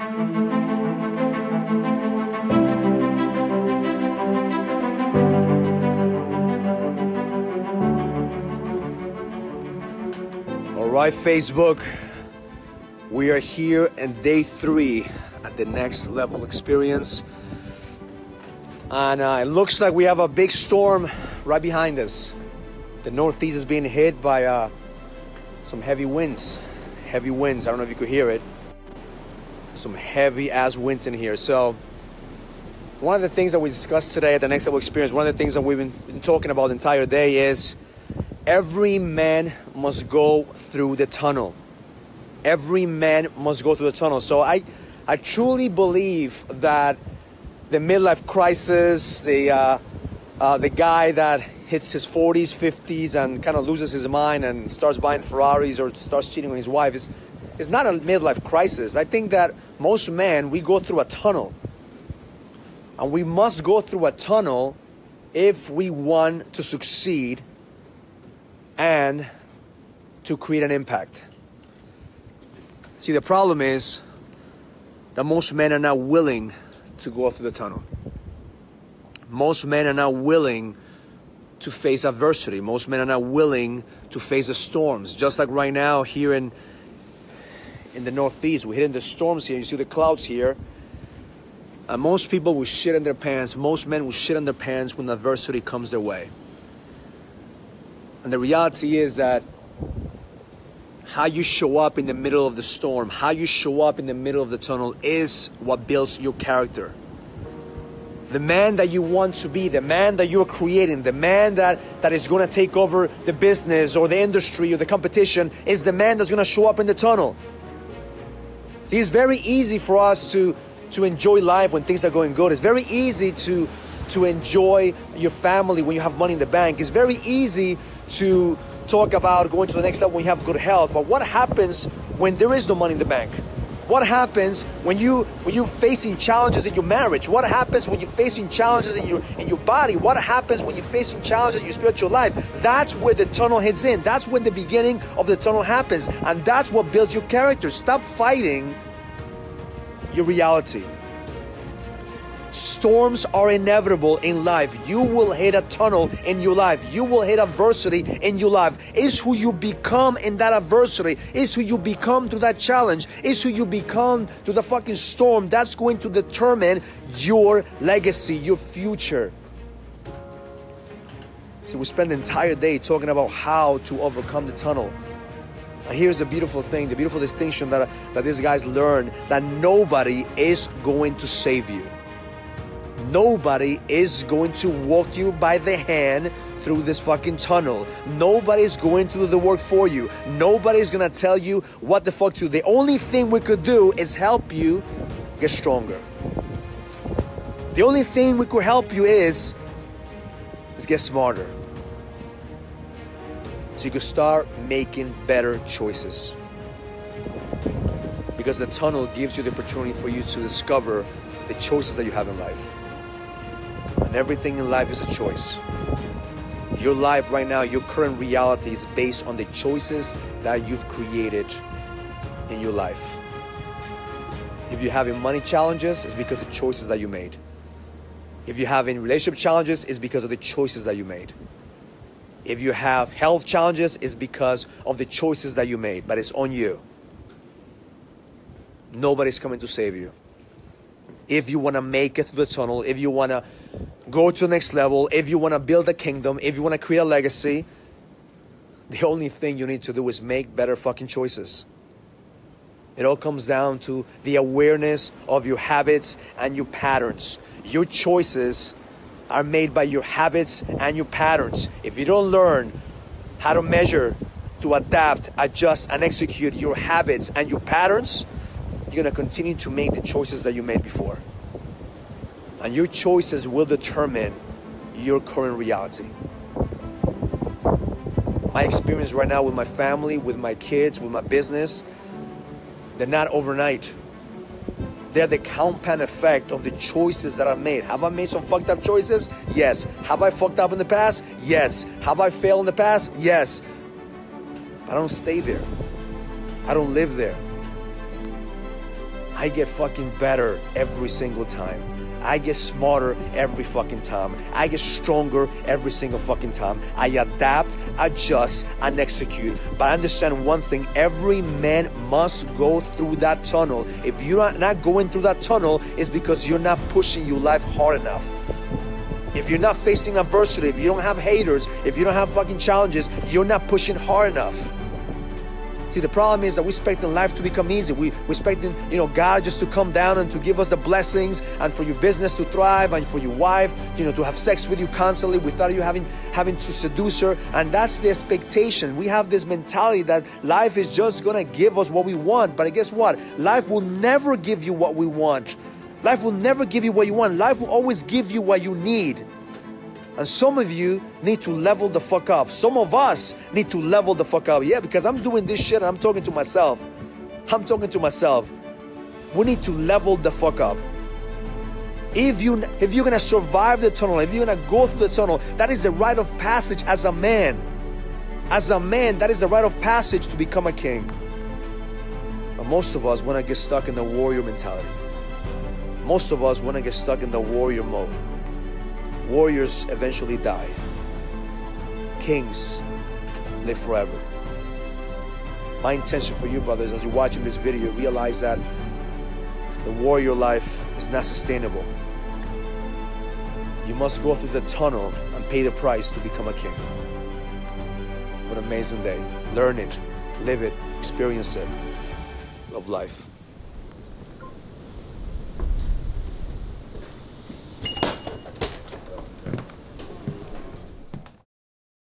All right, Facebook, we are here in day 3 at the Next Level Experience. And it looks like we have a big storm right behind us. The Northeast is being hit by some heavy winds. Heavy winds, I don't know if you could hear it. Some heavy ass winds in here. So one of the things that we discussed today at the Next Level Experience, one of the things that we've been talking about the entire day is every man must go through the tunnel. Every man must go through the tunnel. So I truly believe that the midlife crisis, the guy that hits his 40s, 50s and kind of loses his mind and starts buying Ferraris or starts cheating on his wife, it's not a midlife crisis. I think that most men, we go through a tunnel. And we must go through a tunnel if we want to succeed and to create an impact. See, the problem is that most men are not willing to go through the tunnel. Most men are not willing to face adversity. Most men are not willing to face the storms. Just like right now here in the Northeast, we're hitting the storms here. You see the clouds here. And most people will shit in their pants. Most men will shit in their pants when adversity comes their way. And the reality is that how you show up in the middle of the storm, how you show up in the middle of the tunnel is what builds your character. The man that you want to be, the man that you're creating, the man that is going to take over the business or the industry or the competition is the man that's going to show up in the tunnel. See, it's very easy for us to enjoy life when things are going good. It's very easy to enjoy your family when you have money in the bank. It's very easy to talk about going to the next level when you have good health. But what happens when there is no money in the bank? What happens when you're facing challenges in your marriage? What happens when you're facing challenges in your body? What happens when you're facing challenges in your spiritual life? That's where the tunnel hits in. That's when the beginning of the tunnel happens. And that's what builds your character. Stop fighting your reality. Storms are inevitable in life. You will hit a tunnel in your life. You will hit adversity in your life. It's who you become in that adversity. It's who you become through that challenge. It's who you become through the fucking storm. That's going to determine your legacy, your future. So we spend the entire day talking about how to overcome the tunnel. And here's the beautiful thing, the beautiful distinction that these guys learned, that nobody is going to save you. Nobody is going to walk you by the hand through this fucking tunnel. Nobody is going to do the work for you. Nobody is going to tell you what the fuck to do. The only thing we could do is help you get stronger. The only thing we could help you is get smarter. So you could start making better choices. Because the tunnel gives you the opportunity for you to discover the choices that you have in life. And everything in life is a choice. Your life right now, your current reality is based on the choices that you've created in your life. If you're having money challenges, it's because of the choices that you made. If you're having relationship challenges, it's because of the choices that you made. If you have health challenges, it's because of the choices that you made, but it's on you. Nobody's coming to save you. If you want to make it through the tunnel, if you want to go to the next level, if you want to build a kingdom, if you want to create a legacy, the only thing you need to do is make better fucking choices. It all comes down to the awareness of your habits and your patterns. Your choices are made by your habits and your patterns. If you don't learn how to measure, to adapt, adjust, and execute your habits and your patterns, you're going to continue to make the choices that you made before. And your choices will determine your current reality. My experience right now with my family, with my kids, with my business, they're not overnight. They're the compound effect of the choices that I've made. Have I made some fucked up choices? Yes. Have I fucked up in the past? Yes. Have I failed in the past? Yes. But I don't stay there. I don't live there. I get fucking better every single time. I get smarter every fucking time. I get stronger every single fucking time. I adapt, adjust, and execute. But I understand one thing, every man must go through that tunnel. If you're not going through that tunnel, it's because you're not pushing your life hard enough. If you're not facing adversity, if you don't have haters, if you don't have fucking challenges, you're not pushing hard enough. See, the problem is that we're expecting life to become easy. We're expecting, God just to come down and to give us the blessings, and for your business to thrive, and for your wife, to have sex with you constantly without you having to seduce her. And that's the expectation. We have this mentality that life is just gonna give us what we want. But guess what? Life will never give you what we want. Life will never give you what you want. Life will always give you what you need. And some of you need to level the fuck up. Some of us need to level the fuck up. Yeah, because I'm doing this shit and I'm talking to myself. I'm talking to myself. We need to level the fuck up. If you're gonna survive the tunnel, if you're gonna go through the tunnel, that is the rite of passage as a man. As a man, that is the rite of passage to become a king. But most of us wanna get stuck in the warrior mentality. Most of us wanna get stuck in the warrior mode. Warriors eventually die. Kings live forever. My intention for you, brothers, as you're watching this video, realize that the warrior life is not sustainable. You must go through the tunnel and pay the price to become a king. What an amazing day. Learn it, live it, experience it. Love life.